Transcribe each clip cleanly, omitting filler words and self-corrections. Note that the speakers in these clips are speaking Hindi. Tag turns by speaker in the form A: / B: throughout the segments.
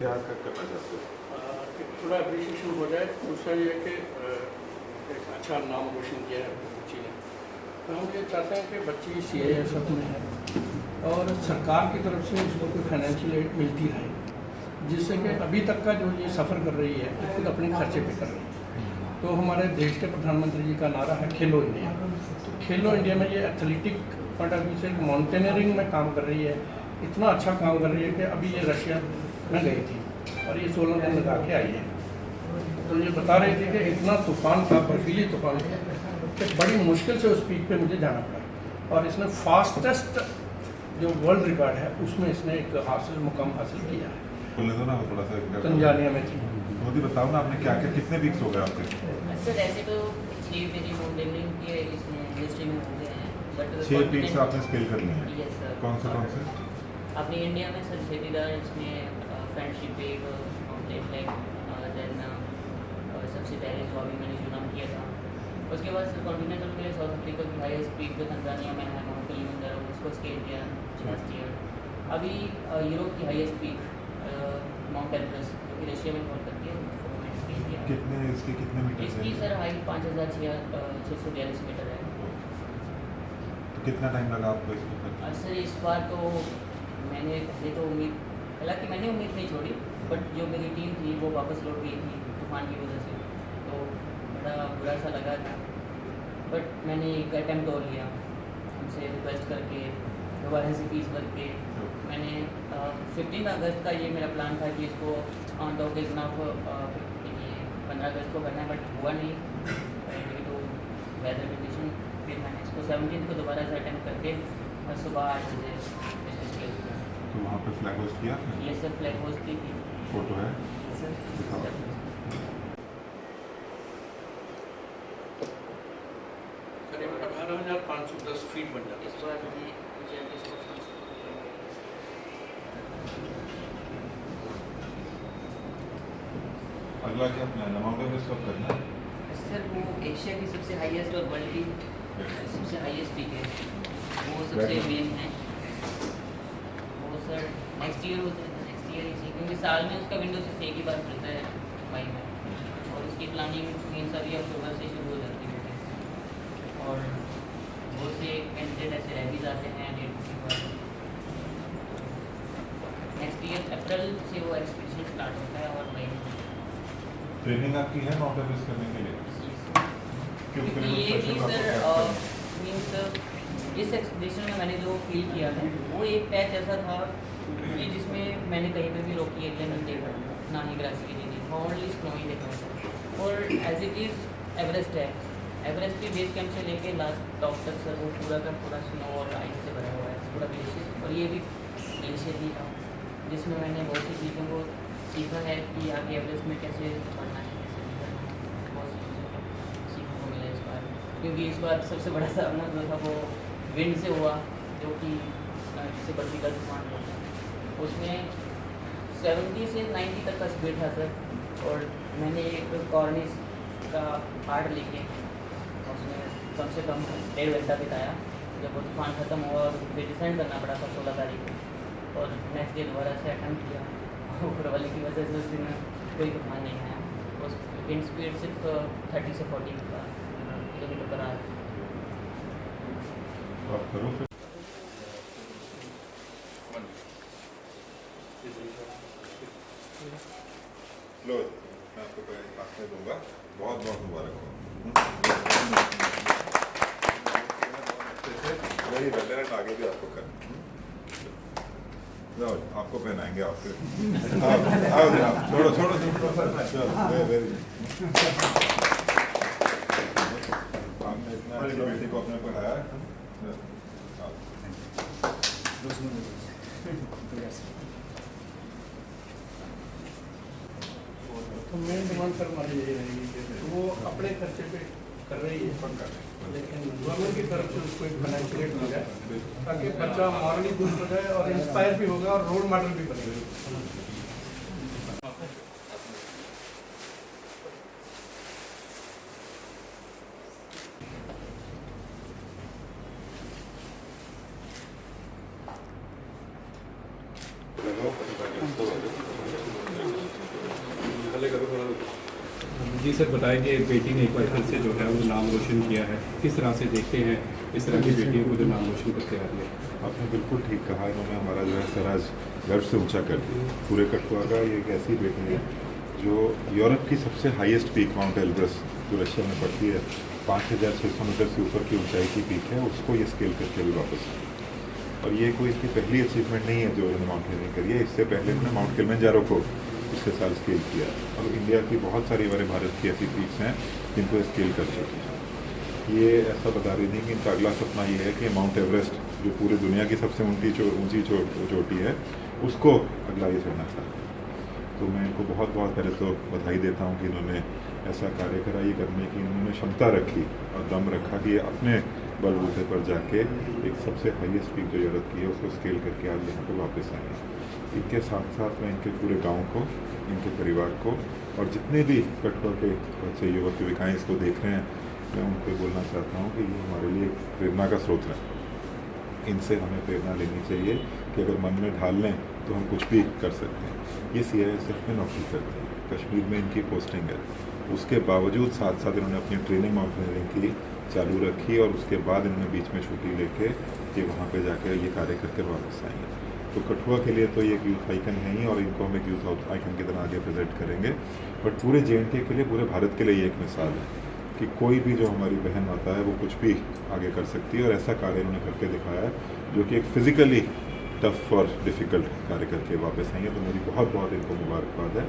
A: क्या करना चाहते हो?
B: कि थोड़ा अप्रिशिएशन हो जाए। दूसरा ये है कि एक अच्छा नाम रोशन किया है बच्ची ने, तो हम ये चाहते हैं कि बच्ची CISF में है और सरकार की तरफ से उसको कोई फाइनेंशियल एड मिलती रहे, जिससे कि अभी तक का जो ये सफ़र कर रही है वो खुद अपने खर्चे पे कर रही है। तो हमारे देश के प्रधानमंत्री जी का नारा है खेलो इंडिया। तो खेलो इंडिया में ये एथलेटिक पॉइंट ऑफ व्यू से माउंटेनियरिंग में काम कर रही है, इतना अच्छा काम कर रही है कि अभी ये रशिया में गई थी और ये 16 दिन लगा के आई है। तो ये बता रही थी कि इतना तूफान था, बर्फीली तूफान था, कि बड़ी मुश्किल से उस पीक पे मुझे जाना पड़ा और इसने फास्टेस्ट जो वर्ल्ड रिकॉर्ड है उसमें इसने एक मुकाम हासिल किया है।
A: बोले तो ना थोड़ा सा
B: तंजानिया में थी।
A: मोदी बताओ ना आपने क्या क्या कितने वीक्स हो गए आपके?
C: सर ऐसे तो 6 मेरी मॉडलिंग के इसमें इंडस्ट्री में हो गए हैं, बट
A: 6 वीक्स आपने स्केल कर लिए हैं?
C: Yes sir.
A: कौन से?
C: अपनी इंडिया में सर छेदीदार इसमें फ्रेंडशिप एक आउटलेट लाइक देन सबसे पहले जो अभी मैंने जो नाम किया था, उसके बाद सर कॉन्टिनेंटल के लिए साउथ अफ्रीका की हाईएस्ट पीक जो तंजानिया में है माउंट किलिमंजारो, उसको स्केल किया लास्ट ईयर। अभी यूरोप की हाईएस्ट पीक माउंट एवरेस्ट जो कि रशिया में कॉल करती है, उसको मैंने स्केल किया।
A: कितने मीटर
C: इसकी सर हाइट 5642 मीटर है।
A: तो कितना टाइम लगा आपको इसको करने?
C: सर इस बार तो मैंने पहले तो हालांकि मैंने उम्मीद नहीं छोड़ी, बट जो मेरी टीम थी वो वापस लौट गई थी तूफान की वजह से, तो बड़ा बुरा सा लगा था। बट मैंने एक अटैम्प्ट और लिया, उनसे रिक्वेस्ट करके दोबारा से फीस भर के मैंने 15 अगस्त का ये मेरा प्लान था कि इसको ऑन द ओकेजन ऑफ 15 अगस्त को करना है, बट हुआ नहीं ड्यू टू वेदर कंडीशन। फिर मैंने इसको 17 को दोबारा से अटैम्प्ट करके और सुबह 8 बजे इसको स्केल किया।
A: तो वहाँ पे फ्लैग होस्ट किया?
C: ये सर फ्लैग होस्ट की थी
A: फोटो है?
C: सर।
A: दिखाओ।
B: करीब 18,510 फीट बन जाता है।
C: इस बार मैंने मुझे इसको
A: अगला क्या प्लान है? माउंट एवरेस्ट कब करना है?
C: सर वो एशिया की सबसे हाईएस्ट और वर्ल्ड की सबसे हाईएस्ट पीक है, वो सबसे मेन है। वो सर नेक्स्ट ईयर होता है, नेक्स्ट ईयर ही, क्योंकि साल में उसका विंडो सिर्फ एक ही बार खुलता है मई में, और उसकी प्लानिंग मीन्स अभी अक्टूबर से शुरू हो जाती है। और बहुत से कैंडिडेट ऐसे रह भी जाते हैं डेट के बाद। नेक्स्ट ईयर अप्रैल से वो एक्सपीडिशन स्टार्ट होता है और मई में।
A: ट्रेनिंग आपकी है माउंट एवरेस्ट करने के लिए?
C: क्योंकि ये भी सर मीन्स इस एक्सपीडिशन में मैंने जो फील किया है वो एक पैच ऐसा था कि जिसमें मैंने कहीं पे भी रोकी एरिया नहीं देखा, ना ही ग्रास एरिया देखा, ओनली स्नो ही देखा। और एज इट इज़ एवरेस्ट है, एवरेस्ट के बेस कैंप से लेके लास्ट टॉप तक सर वो पूरा का पूरा स्नो और आइस से भरा हुआ है, पूरा ग्लेशियर, और ये भी ग्लेशियर ही था, जिसमें मैंने बहुत सी चीज़ों को सीखा है कि आगे एवरेस्ट में कैसे पढ़ना है, कैसे नहीं करना है। बहुत सी चीज़ों को सीखने को मिला इस बार, क्योंकि इस बार सबसे बड़ा सामना जो था वो विंड से हुआ, जो कि जिसे बर्फी का तूफान बोलते हैं। उसमें 70 से 90 तक का स्पीड था सर, और मैंने एक कॉर्निस का पार्ट लेके उसमें कम से कम 1.5 घंटा बिताया। जब वो तूफान ख़त्म हुआ और फिर डिसेंड करना पड़ा था 16 तारीख को, और नेक्स्ट डे दोबारा से अटैम्प्ट किया। ऊपर वाले की वजह से उस दिन कोई तूफान नहीं आया, उस विंड स्पीड सिर्फ 30 से 40 किलोमीटर पर आवर।
A: आप करो फिर। लो मैं आपको पास में दूंगा, बहुत बहुत मुबारक हो। वही वेटरन आगे भी आपको करना। जाओ आपको पहनाएंगे आपके। आओ आप छोड़ो वेरी आपने इतना बेटी को अपने पढ़ाया।
B: तो मेन डिमांड सर हमारी यही रहेगी कि वो अपने खर्चे पे कर रही है, लेकिन गवर्नमेंट की तरफ से उसको एक फाइनेंशियल एड मिल जाए ताकि बच्चा मॉरली बूस्ट हो जाए और इंस्पायर भी होगा और रोल मॉडल भी बनेगा।
D: जी सर, बताएं कि बेटी ने एक बार फिर से जो है वो नाम रोशन किया है, किस तरह से देखते हैं इस तरह की बेटियों को जो नाम रोशन करते आ रही है?
A: आपने बिल्कुल ठीक कहा, इन्होंने हमारा जो है सराज गर्व से ऊंचा कर दिया। पूरे कठुआ का ये एक ऐसी बेटी है जो यूरोप की सबसे हाईएस्ट पीक माउंट एल्ब्रस जो रशिया में पड़ती है 5600 मीटर से ऊपर की ऊंचाई की पीक है, उसको ये स्केल करके भी वापस आई। और ये कोई इसकी पहली अचीवमेंट नहीं है जो इन्होंने माउंटेनियरिंग करी है। इससे पहले इन्होंने माउंट किलिमंजारो को पिछले साल स्केल किया। और इंडिया की बहुत सारी हमारे भारत की ऐसी पीक्स हैं जिनको स्केल कर चुकी हैं। ये ऐसा बता रही थी कि इनका अगला सपना ये है कि माउंट एवरेस्ट जो पूरी दुनिया की सबसे ऊंची चोटी है उसको अगला ये चढ़ना चाहता है। तो मैं इनको बहुत बहुत पहले तो बधाई देता हूँ कि इन्होंने ऐसा कार्य करा। ये करने की इन्होंने क्षमता रखी और दम रखा कि ये अपने बलबूते पर जाके एक सबसे हाईएस्ट पीक जो यूरोप की है उसको स्केल करके आज यहाँ पर वापस आए हैं। इनके साथ साथ मैं इनके पूरे गांव को, इनके परिवार को और जितने भी कठुआ के बच्चे युवक युविकाएँ इसको देख रहे हैं, मैं उनको बोलना चाहता हूँ कि ये हमारे लिए प्रेरणा का स्रोत है। इनसे हमें प्रेरणा लेनी चाहिए कि अगर मन में ढाल लें तो हम कुछ भी कर सकते हैं। ये CISF में नौकरी करते हैं, कश्मीर में इनकी पोस्टिंग है। उसके बावजूद साथ साथ इन्होंने अपनी ट्रेनिंग माउंटेनियरिंग की चालू रखी और उसके बाद इन्होंने बीच में छुट्टी लेके ये वहाँ पे जाकर ये कार्य करके वापस आई हैं। तो कठुआ के लिए तो ये एक यूथ आइकन है ही और इनको हम एक यूथ आइकन की तरह आगे प्रेजेंट करेंगे। बट पूरे JNK के लिए, पूरे भारत के लिए ये एक मिसाल है कि कोई भी जो हमारी बहन माता है वो कुछ भी आगे कर सकती है। और ऐसा कार्य इन्होंने करके दिखाया है जो कि एक फिज़िकली टफ और डिफ़िकल्ट कार्य करके वापस आई है। तो मेरी बहुत बहुत इनको मुबारकबाद है।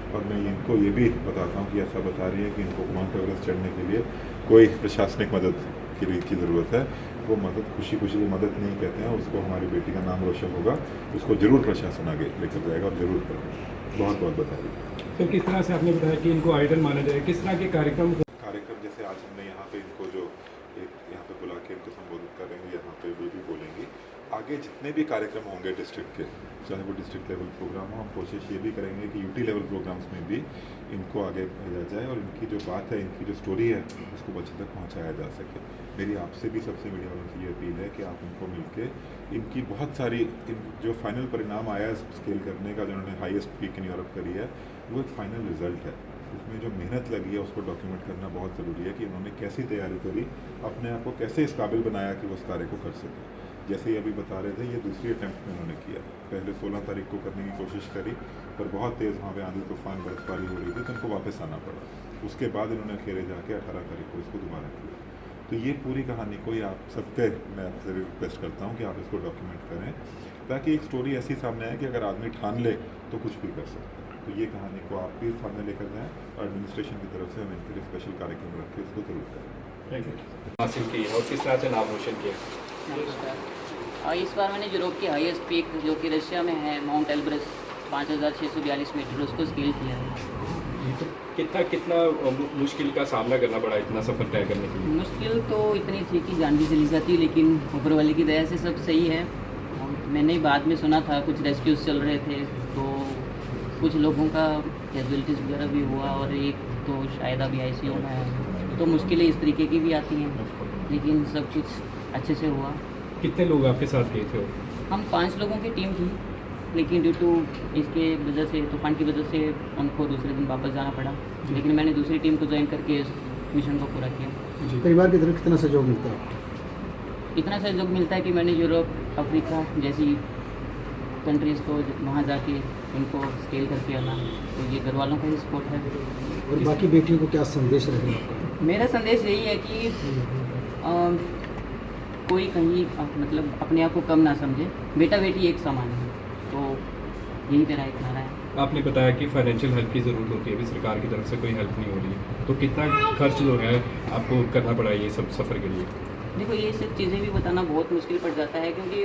A: और मैं इनको ये भी बताता हूँ कि ऐसा बता रही है कि इनको माउंट एवरेस्ट चढ़ने के लिए कोई प्रशासनिक मदद की ज़रूरत है। वो मदद खुशी खुशी की मदद नहीं कहते हैं, उसको हमारी बेटी का नाम रोशन होगा, उसको ज़रूर प्रशासन आगे लेकर जाएगा और ज़रूर करेगा। बहुत बहुत बताइए।
D: तो किस तरह से आपने बताया कि इनको आइडल माना जाए, किस तरह के कार्यक्रम
A: जैसे आज हमने यहाँ पे इनको जो एक यहाँ पे बुला के इनको संबोधित करेंगे, यहाँ पे भी बोलेंगे। आगे जितने भी कार्यक्रम होंगे डिस्ट्रिक्ट के, चाहे वो डिस्ट्रिक्ट लेवल प्रोग्राम हो, हम कोशिश ये भी करेंगे कि UT लेवल प्रोग्राम्स में भी इनको आगे भेजा जाए और इनकी जो बात है, इनकी जो स्टोरी है, उसको बच्चे तक पहुँचाया जा सके। मेरी आपसे भी सबसे मीडिया वालों से ये अपील है कि आप इनको मिलके इनकी बहुत सारी जो फाइनल परिणाम आया स्केल करने का, जो उन्होंने हाईएस्ट पीक इन यूरोप करी है, वो एक फाइनल रिजल्ट है। उसमें जो मेहनत लगी है उसको डॉक्यूमेंट करना बहुत ज़रूरी है कि उन्होंने कैसी तैयारी करी, अपने आप को कैसे इस काबिल बनाया कि वो उस कार्य को कर सके। जैसे ये अभी बता रहे थे, ये दूसरी अटैम्प्ट में उन्होंने किया। पहले 16 तारीख को करने की कोशिश करी पर बहुत तेज़ वहाँ पे आंधी तूफान बर्फबारी हो रही थी तो उनको वापस आना पड़ा। उसके बाद इन्होंने अकेले जाके 18 तारीख को इसको दोबारा किया। तो ये पूरी कहानी को आप सबके मैं आपसे रिक्वेस्ट करता हूँ कि आप इसको डॉक्यूमेंट करें ताकि एक स्टोरी ऐसी सामने आए कि अगर आदमी ठान ले तो कुछ भी कर सकता है। तो ये कहानी को आप भी सामने लेकर जाएँ और एडमिनिस्ट्रेशन की तरफ से हम इनके लिए स्पेशल कार्यक्रम रख के इसको जरूर करें।
D: हासिल की है और किस तरह से नाम रोशन किया?
C: नमस्कार। इस बार मैंने यूरोप की हाईएस्ट पीक जो कि रशिया में है माउंट एल्ब्रस 5642 मीटर, उसको स्केल किया है।
D: तो कितना मुश्किल का सामना करना पड़ा इतना सफ़र तय करने के लिए?
C: मुश्किल तो इतनी थी कि जान भी चली जाती, लेकिन ऊपर वाले की दया से सब सही है। मैंने बाद में सुना था कुछ रेस्क्यूज चल रहे थे तो कुछ लोगों का कैजुअलिटीज़ वगैरह भी हुआ और एक तो शायद अभी ICU में है। तो मुश्किलें इस तरीके की भी आती हैं, लेकिन सब कुछ अच्छे से हुआ।
D: कितने लोग आपके साथ गए थे?
C: हम 5 लोगों की टीम थी, लेकिन ड्यू टू इसके वजह से, तूफान की वजह से उनको दूसरे दिन वापस जाना पड़ा। लेकिन मैंने दूसरी टीम को ज्वाइन करके इस मिशन को पूरा किया।
E: परिवार की तरफ कितना सहयोग मिलता है?
C: इतना सहयोग मिलता है कि मैंने यूरोप, अफ्रीका जैसी कंट्रीज़ को वहाँ जाके उनको स्केल करके आना, तो ये घर वालों का ही सपोर्ट है।
E: और बाकी बेटियों को क्या संदेश रहेगा?
C: मेरा संदेश यही है कि कोई कहीं मतलब अपने आप को कम ना समझे, बेटा बेटी एक समान है। तो यही मेरा एक नारा है।
D: आपने बताया कि फाइनेंशियल हेल्प की ज़रूरत होती है, अभी सरकार की तरफ से कोई हेल्प नहीं हो रही है, तो कितना खर्च जो है आपको करना पड़ा ये सब सफ़र के लिए?
C: देखो, ये सब चीज़ें भी बताना बहुत मुश्किल पड़ जाता है, क्योंकि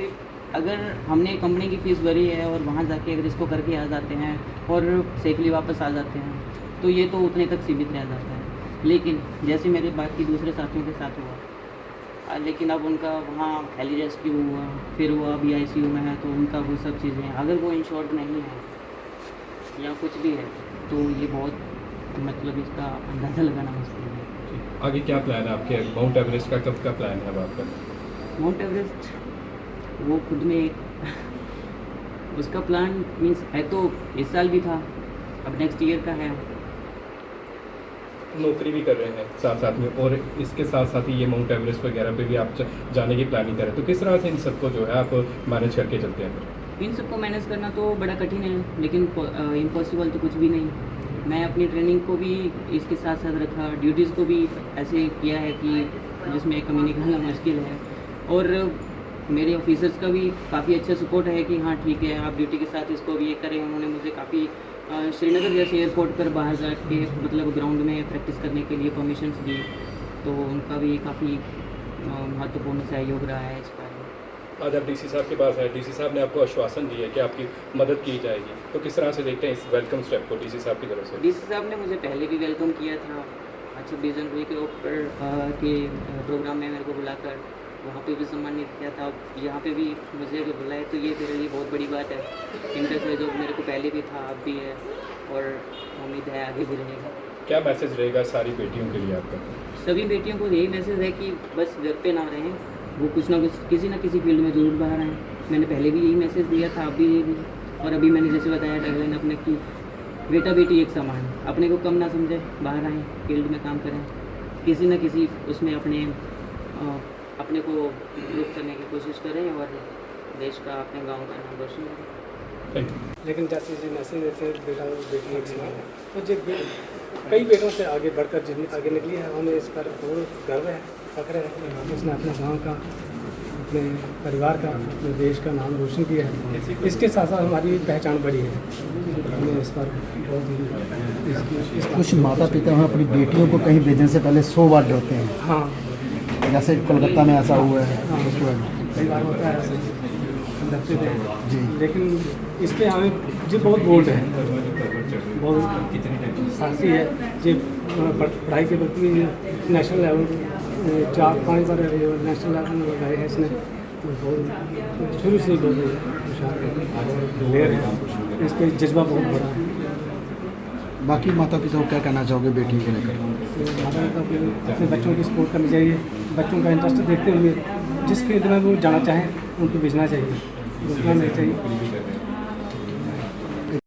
C: अगर हमने कंपनी की फ़ीस भरी है और वहाँ जाके अगर इसको करके आ जाते हैं और सेफली वापस आ जाते हैं तो ये तो उतने तक सीमित रह जाता है। लेकिन जैसे मेरे बाकी दूसरे साथियों के साथ हुआ, लेकिन अब उनका वहाँ हेली रेस्क्यू हुआ, फिर वो अभी ICU में है, तो उनका वो सब चीज़ें अगर वो इंश्योर्ड नहीं है या कुछ भी है तो ये बहुत मतलब इसका अंदाज़ा लगाना मुश्किल है।
D: आगे क्या प्लान है आपके? माउंट एवरेस्ट का कब का प्लान है अब आपका?
C: माउंट एवरेस्ट वो खुद में उसका प्लान मीन्स है तो इस साल भी था, अब नेक्स्ट ईयर का है।
D: नौकरी भी कर रहे हैं साथ साथ में, और इसके साथ साथ ही ये माउंट एवरेस्ट वगैरह पे भी आप जाने की प्लानिंग करें, तो किस तरह से इन सबको जो है आप मैनेज करके चलते हैं?
C: इन सबको मैनेज करना तो बड़ा कठिन है, लेकिन इम्पॉसिबल तो कुछ भी नहीं। मैं अपनी ट्रेनिंग को भी इसके साथ साथ रखा, ड्यूटीज़ को भी ऐसे किया है कि जिसमें कमी निकालना मुश्किल है। और मेरे ऑफिसर्स का भी काफ़ी अच्छा सपोर्ट है कि हाँ ठीक है, आप ड्यूटी के साथ इसको भी ये करें। उन्होंने मुझे काफ़ी श्रीनगर जैसे एयरपोर्ट पर बाहर जा के मतलब ग्राउंड में प्रैक्टिस करने के लिए परमिशंस दी, तो उनका भी काफ़ी महत्वपूर्ण सहयोग रहा है इस कार्य में।
D: आज आप डीसी साहब के पास है, डीसी साहब ने आपको आश्वासन दिया है कि आपकी मदद की जाएगी, तो किस तरह से देखते हैं इस वेलकम स्टेप को डीसी साहब की तरफ से?
C: डीसी साहब ने मुझे पहले भी वेलकम किया था। 26 जनवरी के ऊपर के प्रोग्राम में मेरे को बुलाकर वहाँ पे भी सम्मानित किया था। यहाँ पे भी मुझे अगर बुलाए तो ये मेरे लिए बहुत बड़ी बात है। इनका सहयोग मेरे को पहले भी था, अब भी है, और उम्मीद है आगे भी रहेगा।
D: क्या मैसेज रहेगा सारी बेटियों के लिए आपका?
C: सभी बेटियों को यही मैसेज है कि बस घर पे ना रहें, वो कुछ ना कुछ किसी न किसी फील्ड में ज़रूर बाहर आएँ। मैंने पहले भी यही मैसेज दिया था, अब भी यही, और अभी मैंने जैसे बताया टैगलाइन अपने की बेटा बेटी एक समान, अपने को कम ना समझे, बाहर आएँ, फील्ड में काम करें, किसी न किसी उसमें अपने को प्रूव करने की कोशिश करें और देश का, अपने गांव का नाम रोशन करें।
D: Thank you.
E: लेकिन जैसे जी मैसेज देते हैं बेटा बेटी एक समान है, तो जो कई बेटों से आगे बढ़कर जितनी आगे निकली है, हमें इस पर बहुत गर्व है, फख्र है। उसने अपने गांव का, अपने परिवार का, अपने देश का नाम रोशन किया है। इसके साथ साथ हमारी पहचान बढ़ी है। हमें इस पर बहुत ही
F: कुछ माता पिता हैं अपनी बेटियों को कहीं भेजने से पहले 100 बार डरते हैं,
E: हाँ
F: जैसे कोलकाता में ऐसा हुआ है।
E: हाँ,
F: उसके बाद
E: कई बार होता है ऐसे डरते थे
F: जी।
E: लेकिन इस पर हमें जी बहुत बोल्ड है, बहुत साहसी है जी। पढ़ाई के प्रति नेशनल लेवल 4-5 बार नेशनल लेवल में लगाए हैं इसने, तो बहुत शुरू से बहुत होशियार है। इस पर जज्बा बहुत बड़ा है।
F: बाकी माता पिता को क्या कहना चाहोगे बेटियों को लेकर?
E: माता पिता को अपने बच्चों की सपोर्ट करनी चाहिए, बच्चों का इंटरेस्ट देखते हुए जिस फील्ड में वो जाना चाहें उनको भेजना चाहिए, रुकना नहीं चाहिए।